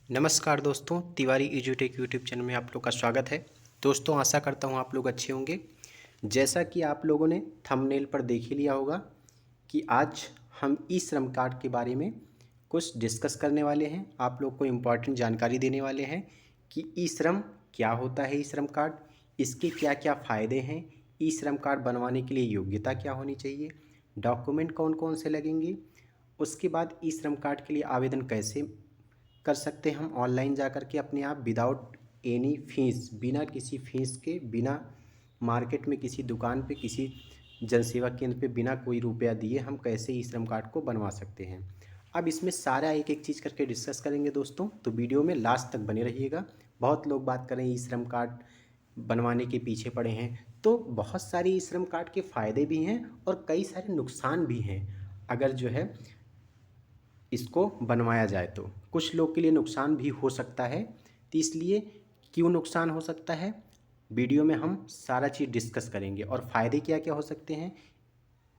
नमस्कार दोस्तों, Tiwari एजुटेक YouTube channel में आप लोग का स्वागत है। दोस्तों, आशा करता हूँ आप लोग अच्छे होंगे। जैसा कि आप लोगों ने थंबनेल पर देख ही लिया होगा कि आज हम ई श्रम कार्ड के बारे में कुछ डिस्कस करने वाले हैं। आप लोग को इम्पॉर्टेंट जानकारी देने वाले हैं कि ई श्रम क्या होता है, ई श्रम कार्ड, इसके क्या क्या फ़ायदे हैं, ई श्रम कार्ड बनवाने के लिए योग्यता क्या होनी चाहिए, डॉक्यूमेंट कौन कौन से लगेंगे, उसके बाद ई श्रम कार्ड के लिए आवेदन कैसे कर सकते हैं हम ऑनलाइन जा कर के अपने आप विदाउट एनी फीस, बिना किसी फीस के, बिना मार्केट में किसी दुकान पे, किसी जनसेवा केंद्र पे बिना कोई रुपया दिए हम कैसे ई श्रम कार्ड को बनवा सकते हैं। अब इसमें सारा एक एक चीज़ करके डिस्कस करेंगे दोस्तों, तो वीडियो में लास्ट तक बने रहिएगा। बहुत लोग बात करें ई श्रम कार्ड बनवाने के पीछे पड़े हैं, तो बहुत सारी ई श्रम कार्ड के फ़ायदे भी हैं और कई सारे नुकसान भी हैं। अगर जो है इसको बनवाया जाए तो कुछ लोग के लिए नुकसान भी हो सकता है, तो इसलिए क्यों नुकसान हो सकता है वीडियो में हम सारा चीज़ डिस्कस करेंगे। और फ़ायदे क्या क्या हो सकते हैं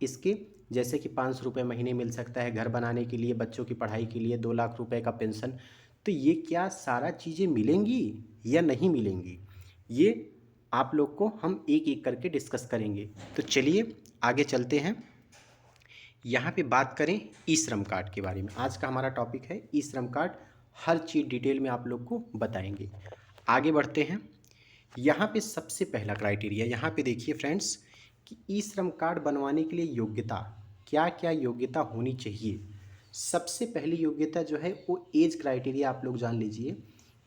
इसके, जैसे कि 500 रुपये महीने मिल सकता है घर बनाने के लिए, बच्चों की पढ़ाई के लिए 2 लाख रुपए का पेंशन। तो ये क्या सारा चीज़ें मिलेंगी या नहीं मिलेंगी, ये आप लोग को हम एक एक करके डिस्कस करेंगे। तो चलिए आगे चलते हैं। यहाँ पे बात करें ई श्रम कार्ड के बारे में। आज का हमारा टॉपिक है ई श्रम कार्ड। हर चीज़ डिटेल में आप लोग को बताएंगे। आगे बढ़ते हैं। यहाँ पे सबसे पहला क्राइटेरिया, यहाँ पे देखिए फ्रेंड्स कि ई श्रम कार्ड बनवाने के लिए योग्यता, क्या क्या योग्यता होनी चाहिए। सबसे पहली योग्यता जो है वो एज क्राइटेरिया आप लोग जान लीजिए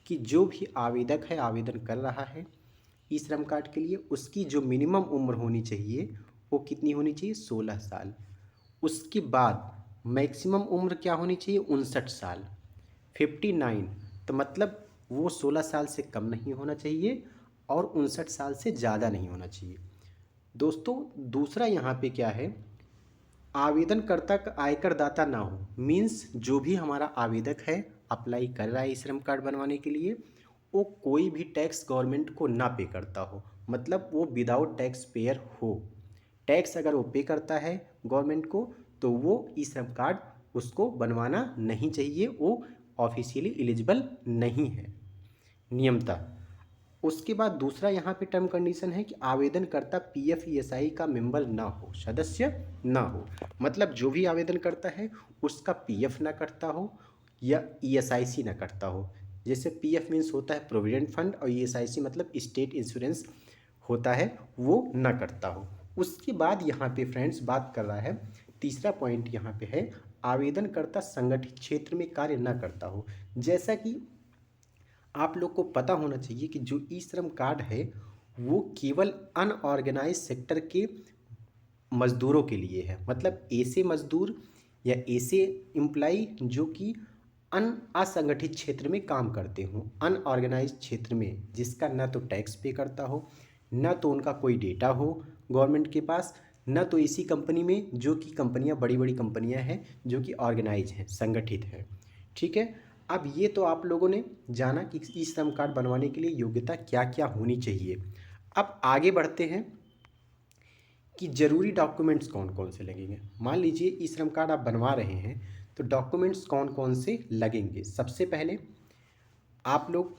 कि जो भी आवेदक है, आवेदन कर रहा है ई श्रम कार्ड के लिए, उसकी जो मिनिमम उम्र होनी चाहिए वो कितनी होनी चाहिए, 16 साल। उसके बाद मैक्सिमम उम्र क्या होनी चाहिए, 59 साल, 59। तो मतलब वो 16 साल से कम नहीं होना चाहिए और 59 साल से ज़्यादा नहीं होना चाहिए। दोस्तों, दूसरा यहाँ पे क्या है, आवेदनकर्ता का आयकर दाता ना हो। मीन्स जो भी हमारा आवेदक है, अप्लाई कर रहा है ई श्रम कार्ड बनवाने के लिए, वो कोई भी टैक्स गवर्नमेंट को ना पे करता हो, मतलब वो विदाउट टैक्स पेयर हो। टैक्स अगर वो पे करता है गवर्नमेंट को तो वो ई श्रम कार्ड उसको बनवाना नहीं चाहिए, वो ऑफिशियली एलिजिबल नहीं है नियमतः। उसके बाद दूसरा यहाँ पे टर्म कंडीशन है कि आवेदनकर्ता पीएफ ईएसआई का मेंबर ना हो, सदस्य ना हो। मतलब जो भी आवेदन करता है उसका पीएफ ना कटता हो या ईएसआईसी ना कटता हो। जैसे पीएफ मीन्स होता है प्रोविडेंट फंड और ईएसआईसी मतलब स्टेट इंश्योरेंस होता है, वो ना कटता हो। उसके बाद यहाँ पे फ्रेंड्स बात कर रहा है, तीसरा पॉइंट यहाँ पे है, आवेदनकर्ता संगठित क्षेत्र में कार्य ना करता हो। जैसा कि आप लोग को पता होना चाहिए कि जो ई श्रम कार्ड है वो केवल अनऑर्गेनाइज सेक्टर के मज़दूरों के लिए है। मतलब ऐसे मज़दूर या ऐसे एम्प्लाई जो कि असंगठित क्षेत्र में काम करते हों, अनऑर्गेनाइज क्षेत्र में, जिसका ना तो टैक्स पे करता हो, ना तो उनका कोई डेटा हो गवर्नमेंट के पास, ना तो ऐसी कंपनी में जो कि कंपनियां बड़ी बड़ी कंपनियां हैं जो कि ऑर्गेनाइज हैं, संगठित है। ठीक है। अब ये तो आप लोगों ने जाना कि ई श्रम कार्ड बनवाने के लिए योग्यता क्या क्या होनी चाहिए। अब आगे बढ़ते हैं कि ज़रूरी डॉक्यूमेंट्स कौन कौन से लगेंगे। मान लीजिए ई श्रम कार्ड आप बनवा रहे हैं तो डॉक्यूमेंट्स कौन कौन से लगेंगे। सबसे पहले आप लोग,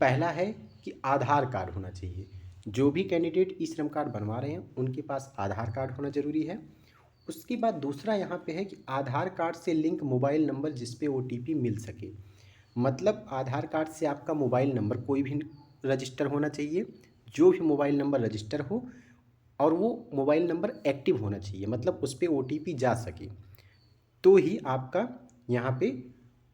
पहला है कि आधार कार्ड होना चाहिए। जो भी कैंडिडेट ई श्रम कार्ड बनवा रहे हैं उनके पास आधार कार्ड होना ज़रूरी है। उसके बाद दूसरा यहाँ पे है कि आधार कार्ड से लिंक मोबाइल नंबर जिस पे ओटीपी मिल सके। मतलब आधार कार्ड से आपका मोबाइल नंबर कोई भी रजिस्टर होना चाहिए, जो भी मोबाइल नंबर रजिस्टर हो, और वो मोबाइल नंबर एक्टिव होना चाहिए, मतलब उस पर ओटीपी जा सके, तो ही आपका यहाँ पे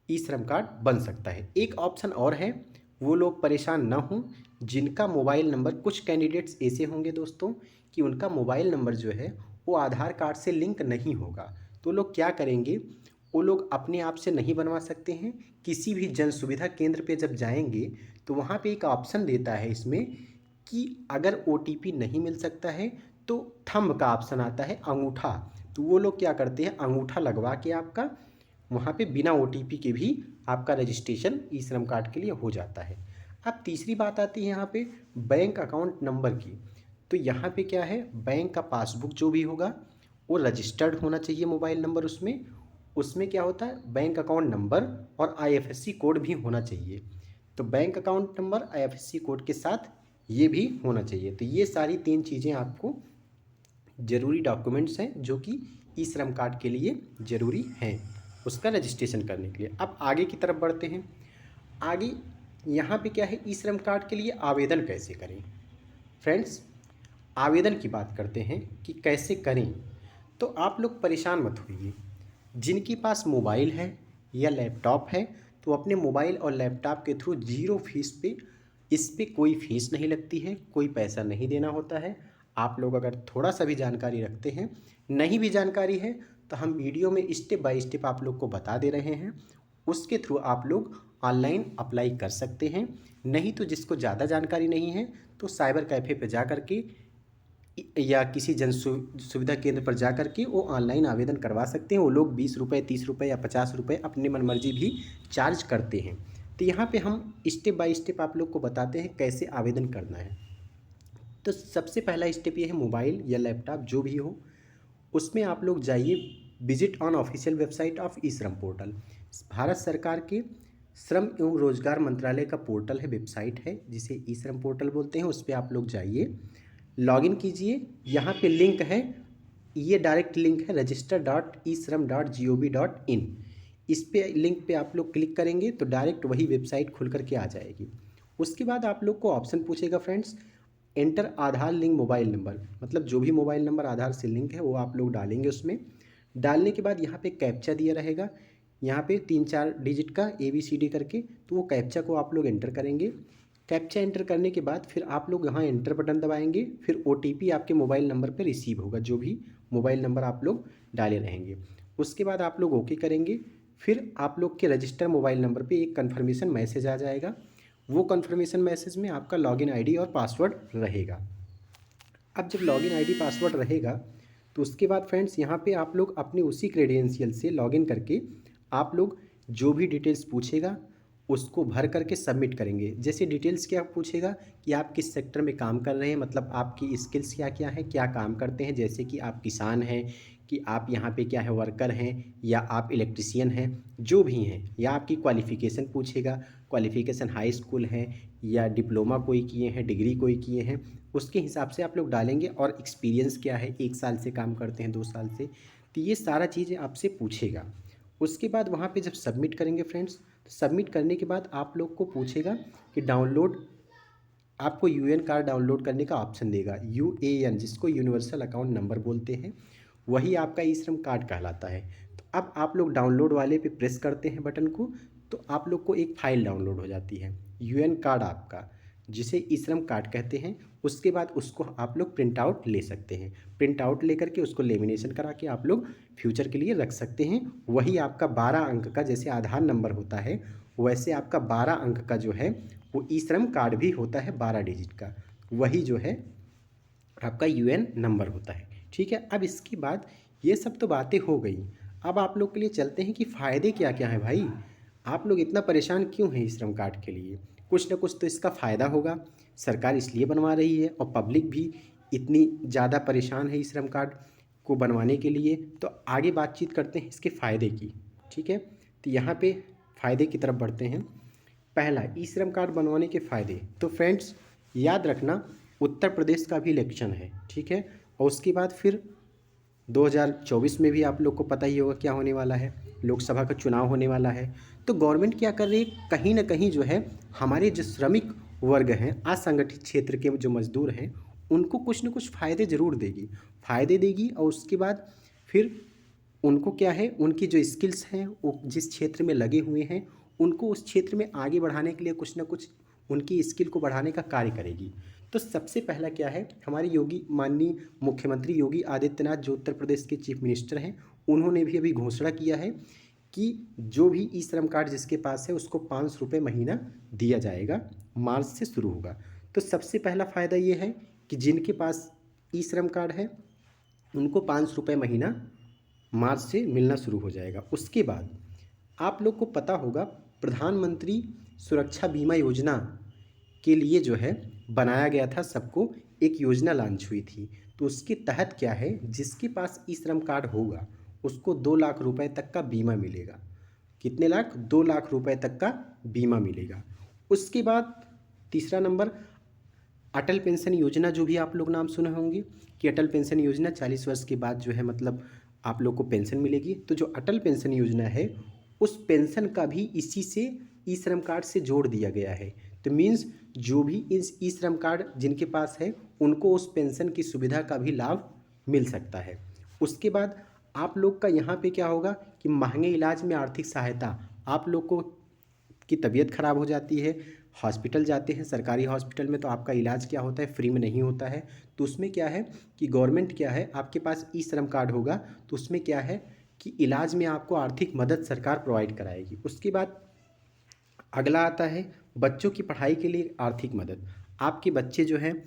ई श्रम कार्ड बन सकता है। एक ऑप्शन और है, वो लोग परेशान ना हों जिनका मोबाइल नंबर, कुछ कैंडिडेट्स ऐसे होंगे दोस्तों कि उनका मोबाइल नंबर जो है वो आधार कार्ड से लिंक नहीं होगा, तो लोग क्या करेंगे, वो लोग अपने आप से नहीं बनवा सकते हैं। किसी भी जन सुविधा केंद्र पे जब जाएंगे तो वहाँ पे एक ऑप्शन देता है इसमें कि अगर ओटीपी नहीं मिल सकता है तो थंब का ऑप्शन आता है, अंगूठा। तो वो लोग क्या करते हैं, अंगूठा लगवा के आपका वहाँ पे बिना ओटीपी के भी आपका रजिस्ट्रेशन ई श्रम कार्ड के लिए हो जाता है। अब तीसरी बात आती है यहाँ पे बैंक अकाउंट नंबर की। तो यहाँ पे क्या है, बैंक का पासबुक जो भी होगा वो रजिस्टर्ड होना चाहिए मोबाइल नंबर उसमें, उसमें क्या होता है, बैंक अकाउंट नंबर और आईएफएससी कोड भी होना चाहिए। तो bank account number IFSC code के साथ ये भी होना चाहिए। तो ये सारी 3 चीज़ें आपको ज़रूरी डॉक्यूमेंट्स हैं जो कि ई श्रम कार्ड के लिए ज़रूरी हैं उसका रजिस्ट्रेशन करने के लिए। अब आगे की तरफ बढ़ते हैं। आगे यहाँ पे क्या है, ई श्रम कार्ड के लिए आवेदन कैसे करें। फ्रेंड्स, आवेदन की बात करते हैं कि कैसे करें। तो आप लोग परेशान मत होइए। जिनके पास मोबाइल है या लैपटॉप है तो अपने मोबाइल और लैपटॉप के थ्रू ज़ीरो फीस पे, इस पे कोई फ़ीस नहीं लगती है, कोई पैसा नहीं देना होता है। आप लोग अगर थोड़ा सा भी जानकारी रखते हैं, नहीं भी जानकारी है तो हम वीडियो में स्टेप बाय स्टेप आप लोग को बता दे रहे हैं, उसके थ्रू आप लोग ऑनलाइन अप्लाई कर सकते हैं। नहीं तो जिसको ज़्यादा जानकारी नहीं है तो साइबर कैफ़े पे जा कर के या किसी सुविधा केंद्र पर जा कर के वो ऑनलाइन आवेदन करवा सकते हैं। वो लोग 20 रुपये, 30 रुपये या 50 रुपये अपनी मनमर्जी भी चार्ज करते हैं। तो यहाँ पे हम स्टेप बाय स्टेप आप लोग को बताते हैं कैसे आवेदन करना है। तो सबसे पहला स्टेप ये है, मोबाइल या लैपटॉप जो भी हो उसमें आप लोग जाइए, visit on official website of e Shram portal. Bharat सरकार के श्रम एवं रोजगार मंत्रालय का पोर्टल है, वेबसाइट है जिसे ई श्रम पोर्टल बोलते हैं। उस पर आप लोग जाइए, लॉगिन कीजिए। यहाँ पे लिंक है, ये डायरेक्ट लिंक है register.esram.gov.in। इस पे लिंक पे आप लोग क्लिक करेंगे तो डायरेक्ट वही वेबसाइट खुल करके आ जाएगी। उसके बाद आप लोग को ऑप्शन पूछेगा फ्रेंड्स, एंटर आधार लिंक मोबाइल नंबर, मतलब जो भी मोबाइल नंबर आधार से लिंक है वो आप लोग डालेंगे। उसमें डालने के बाद यहाँ पे कैप्चा दिया रहेगा, यहाँ पे 3-4 डिजिट का ABCD करके, तो वो कैप्चा को आप लोग एंटर करेंगे। कैप्चा एंटर करने के बाद फिर आप लोग यहाँ एंटर बटन दबाएंगे, फिर OTP आपके मोबाइल नंबर पर रिसीव होगा, जो भी मोबाइल नंबर आप लोग डाले रहेंगे। उसके बाद आप लोग ओके करेंगे, फिर आप लोग के रजिस्टर मोबाइल नंबर पे एक कन्फर्मेशन मैसेज आ जाएगा। वो कन्फर्मेशन मैसेज में आपका लॉगिन ID और पासवर्ड रहेगा। अब जब लॉगिन ID पासवर्ड रहेगा तो उसके बाद फ्रेंड्स यहाँ पे आप लोग अपने उसी क्रेडेंशियल से लॉगिन करके आप लोग जो भी डिटेल्स पूछेगा उसको भर करके सबमिट करेंगे। जैसे डिटेल्स क्या पूछेगा कि आप किस सेक्टर में काम कर रहे हैं, मतलब आपकी स्किल्स क्या क्या है, क्या काम करते हैं, जैसे कि आप किसान हैं, कि आप यहाँ पे क्या है वर्कर हैं, या आप इलेक्ट्रिशियन हैं, जो भी हैं, या आपकी क्वालिफ़िकेशन पूछेगा, क्वालिफ़िकेशन हाई स्कूल है या डिप्लोमा कोई किए हैं, डिग्री कोई किए हैं, उसके हिसाब से आप लोग डालेंगे। और एक्सपीरियंस क्या है, 1 साल से काम करते हैं, 2 साल से, तो ये सारा चीज़ें आपसे पूछेगा। उसके बाद वहाँ पे जब सबमिट करेंगे फ्रेंड्स, तो सबमिट करने के बाद आप लोग को पूछेगा कि डाउनलोड, आपको यूएन कार्ड डाउनलोड करने का ऑप्शन देगा। UAN जिसको यूनिवर्सल अकाउंट नंबर बोलते हैं, वही आपका ई श्रम कार्ड कहलाता है। तो अब आप लोग डाउनलोड वाले पे प्रेस करते हैं बटन को, तो आप लोग को एक फ़ाइल डाउनलोड हो जाती है, यूएन कार्ड आपका, जिसे ई श्रम कार्ड कहते हैं। उसके बाद उसको आप लोग प्रिंट आउट ले सकते हैं। प्रिंट आउट लेकर के उसको लेमिनेशन करा के आप लोग फ्यूचर के लिए रख सकते हैं। वही आपका 12 अंक का, जैसे आधार नंबर होता है वैसे आपका 12 अंक का जो है वो ई श्रम कार्ड भी होता है, 12 डिजिट का, वही जो है आपका यूएन नंबर होता है। ठीक है, अब इसके बाद ये सब तो बातें हो गई। अब आप लोग के लिए चलते हैं कि फ़ायदे क्या क्या हैं। भाई आप लोग इतना परेशान क्यों हैं ई श्रम कार्ड के लिए, कुछ ना कुछ तो इसका फ़ायदा होगा। सरकार इसलिए बनवा रही है और पब्लिक भी इतनी ज़्यादा परेशान है ई श्रम कार्ड को बनवाने के लिए। तो आगे बातचीत करते हैं इसके फ़ायदे की। ठीक है, तो यहाँ पे फ़ायदे की तरफ बढ़ते हैं। पहला, ई श्रम कार्ड बनवाने के फ़ायदे। तो फ्रेंड्स याद रखना, उत्तर प्रदेश का भी इलेक्शन है, ठीक है, और उसके बाद फिर 2024 में भी आप लोग को पता ही होगा क्या होने वाला है, लोकसभा का चुनाव होने वाला है। तो गवर्नमेंट क्या कर रही है, कहीं ना कहीं जो है हमारे जो श्रमिक वर्ग हैं, असंगठित क्षेत्र के जो मजदूर हैं, उनको कुछ ना कुछ फ़ायदे ज़रूर देगी, फ़ायदे देगी। और उसके बाद फिर उनको क्या है, उनकी जो स्किल्स हैं वो जिस क्षेत्र में लगे हुए हैं उनको उस क्षेत्र में आगे बढ़ाने के लिए कुछ ना कुछ उनकी स्किल को बढ़ाने का कार्य करेगी। तो सबसे पहला क्या है, हमारे योगी, माननीय मुख्यमंत्री योगी आदित्यनाथ जो उत्तर प्रदेश के चीफ मिनिस्टर हैं, उन्होंने भी अभी घोषणा किया है कि जो भी ई श्रम कार्ड जिसके पास है उसको 500 रुपये महीना दिया जाएगा, मार्च से शुरू होगा। तो सबसे पहला फ़ायदा ये है कि जिनके पास ई श्रम कार्ड है उनको 500 रुपये महीना मार्च से मिलना शुरू हो जाएगा। उसके बाद आप लोग को पता होगा, प्रधानमंत्री सुरक्षा बीमा योजना के लिए जो है बनाया गया था, सबको एक योजना लॉन्च हुई थी। तो उसके तहत क्या है, जिसके पास ई श्रम कार्ड होगा उसको 2 लाख रुपए तक का बीमा मिलेगा। कितने लाख? 2 लाख रुपए तक का बीमा मिलेगा। उसके बाद तीसरा नंबर, अटल पेंशन योजना, जो भी आप लोग नाम सुने होंगे कि अटल पेंशन योजना 40 वर्ष के बाद जो है मतलब आप लोग को पेंशन मिलेगी। तो जो अटल पेंशन योजना है उस पेंशन का भी इसी से ई श्रम कार्ड से जोड़ दिया गया है। तो मीन्स जो भी इस ई श्रम कार्ड जिनके पास है उनको उस पेंशन की सुविधा का भी लाभ मिल सकता है। उसके बाद आप लोग का यहाँ पे क्या होगा कि महंगे इलाज में आर्थिक सहायता, आप लोग को की तबीयत खराब हो जाती है, हॉस्पिटल जाते हैं, सरकारी हॉस्पिटल में तो आपका इलाज क्या होता है, फ्री में नहीं होता है। तो उसमें क्या है कि गवर्नमेंट क्या है, आपके पास ई श्रम कार्ड होगा तो उसमें क्या है कि इलाज में आपको आर्थिक मदद सरकार प्रोवाइड कराएगी। उसके बाद अगला आता है बच्चों की पढ़ाई के लिए आर्थिक मदद। आपके बच्चे जो हैं,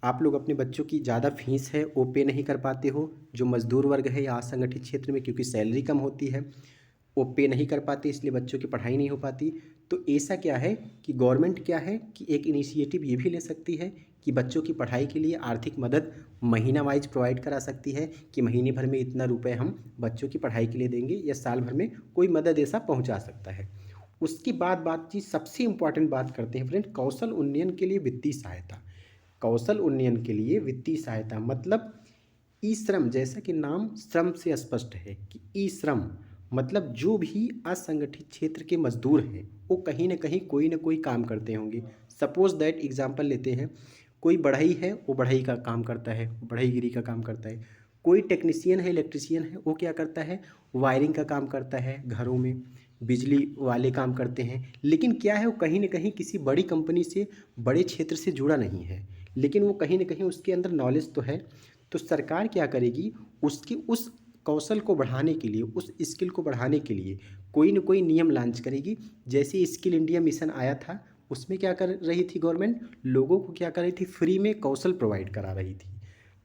आप लोग अपने बच्चों की ज़्यादा फीस है वो पे नहीं कर पाते हो, जो मजदूर वर्ग है या असंगठित क्षेत्र में क्योंकि सैलरी कम होती है वो पे नहीं कर पाते, इसलिए बच्चों की पढ़ाई नहीं हो पाती। तो ऐसा क्या है कि गवर्नमेंट क्या है कि एक इनिशिएटिव ये भी ले सकती है कि बच्चों की पढ़ाई के लिए आर्थिक मदद महीना वाइज प्रोवाइड करा सकती है कि महीने भर में इतना रुपए हम बच्चों की पढ़ाई के लिए देंगे, या साल भर में कोई मदद ऐसा पहुंचा सकता है। उसके बाद बातचीत सबसे इम्पॉर्टेंट बात करते हैं फ्रेंड, कौशल उन्नयन के लिए वित्तीय सहायता। कौशल उन्नयन के लिए वित्तीय सहायता मतलब ई श्रम, जैसा कि नाम श्रम से स्पष्ट है कि ई श्रम मतलब जो भी असंगठित क्षेत्र के मजदूर हैं वो कहीं ना कहीं कोई ना कोई काम करते होंगे। सपोज दैट एग्जांपल लेते हैं, कोई बढ़ई है वो बढ़ई का काम करता है, बढ़ईगिरी का काम करता है। कोई टेक्नीशियन है, इलेक्ट्रिशियन है, वो क्या करता है, वायरिंग का काम करता है, घरों में बिजली वाले काम करते हैं। लेकिन क्या है, वो कहीं ना कहीं किसी बड़ी कंपनी से, बड़े क्षेत्र से जुड़ा नहीं है, लेकिन वो कहीं ना कहीं उसके अंदर नॉलेज तो है। तो सरकार क्या करेगी, उसकी उस कौशल को बढ़ाने के लिए, उस स्किल को बढ़ाने के लिए कोई ना कोई नियम लॉन्च करेगी। जैसे स्किल इंडिया मिशन आया था, उसमें क्या कर रही थी गवर्नमेंट, लोगों को क्या कर रही थी, फ्री में कौशल प्रोवाइड करा रही थी,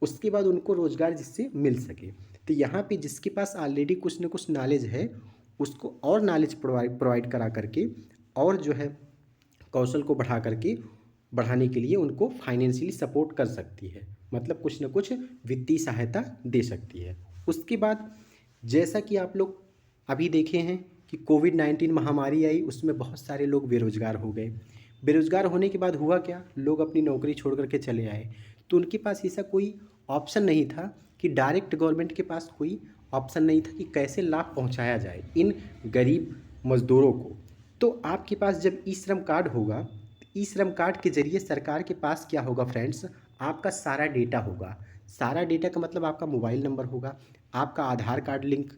उसके बाद उनको रोज़गार जिससे मिल सके। तो यहाँ पे जिसके पास ऑलरेडी कुछ ना कुछ नॉलेज है उसको और नॉलेज प्रोवाइड करा करके और जो है कौशल को बढ़ाने के लिए उनको फाइनेंशियली सपोर्ट कर सकती है, मतलब कुछ ना कुछ वित्तीय सहायता दे सकती है। उसके बाद जैसा कि आप लोग अभी देखे हैं कि कोविड-19 महामारी आई, उसमें बहुत सारे लोग बेरोजगार हो गए। बेरोजगार होने के बाद हुआ क्या, लोग अपनी नौकरी छोड़ करके चले आए। तो उनके पास ऐसा कोई ऑप्शन नहीं था कि डायरेक्ट, गवर्नमेंट के पास कोई ऑप्शन नहीं था कि कैसे लाभ पहुंचाया जाए इन गरीब मजदूरों को। तो आपके पास जब ई श्रम कार्ड होगा, ई श्रम कार्ड के जरिए सरकार के पास क्या होगा फ्रेंड्स, आपका सारा डेटा होगा। सारा डेटा का मतलब आपका मोबाइल नंबर होगा, आपका आधार कार्ड लिंक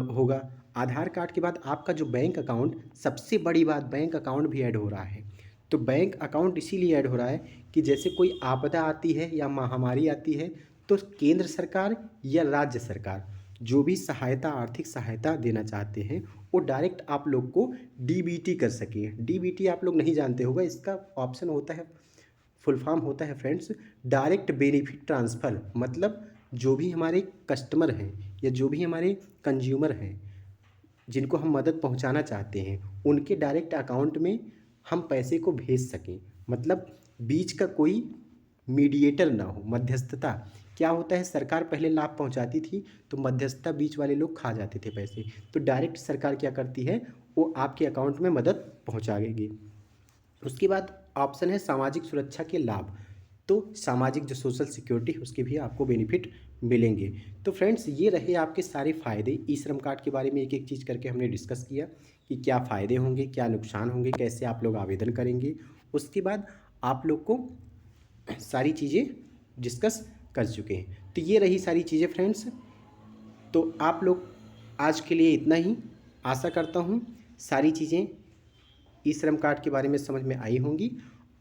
होगा। आधार कार्ड के बाद आपका जो बैंक अकाउंट, सबसे बड़ी बात बैंक अकाउंट भी ऐड हो रहा है। तो बैंक अकाउंट इसीलिए ऐड हो रहा है कि जैसे कोई आपदा आती है या महामारी आती है तो केंद्र सरकार या राज्य सरकार जो भी सहायता, आर्थिक सहायता देना चाहते हैं वो डायरेक्ट आप लोग को डीबीटी कर सके। डीबीटी आप लोग नहीं जानते होगा, इसका ऑप्शन होता है, फुल फॉर्म होता है फ्रेंड्स, डायरेक्ट बेनिफिट ट्रांसफ़र। मतलब जो भी हमारे कस्टमर हैं या जो भी हमारे कंज्यूमर हैं जिनको हम मदद पहुंचाना चाहते हैं उनके डायरेक्ट अकाउंट में हम पैसे को भेज सकें, मतलब बीच का कोई मीडिएटर ना हो, मध्यस्थता। क्या होता है, सरकार पहले लाभ पहुंचाती थी तो मध्यस्थता बीच वाले लोग खा जाते थे पैसे, तो डायरेक्ट सरकार क्या करती है, वो आपके अकाउंट में मदद पहुंचाएगी। उसके बाद ऑप्शन है सामाजिक सुरक्षा के लाभ। तो सामाजिक जो सोशल सिक्योरिटी है उसके भी आपको बेनिफिट मिलेंगे। तो फ्रेंड्स ये रहे आपके सारे फ़ायदे। ई श्रम कार्ड के बारे में एक एक चीज़ करके हमने डिस्कस किया कि क्या फ़ायदे होंगे, क्या नुकसान होंगे, कैसे आप लोग आवेदन करेंगे। उसके बाद आप लोग को सारी चीज़ें डिस्कस कर चुके हैं। तो ये रही सारी चीज़ें फ्रेंड्स। तो आप लोग आज के लिए इतना ही। आशा करता हूँ सारी चीज़ें ई श्रम कार्ड के बारे में समझ में आई होंगी,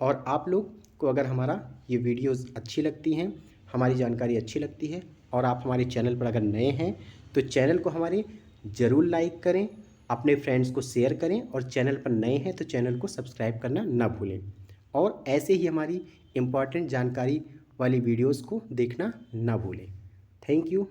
और आप लोग को अगर हमारा ये वीडियोज़ अच्छी लगती हैं, हमारी जानकारी अच्छी लगती है और आप हमारे चैनल पर अगर नए हैं तो चैनल को हमारे ज़रूर लाइक करें, अपने फ्रेंड्स को शेयर करें, और चैनल पर नए हैं तो चैनल को सब्सक्राइब करना ना भूलें। और ऐसे ही हमारी इम्पॉर्टेंट जानकारी वाली वीडियोज़ को देखना ना भूलें। Thank you.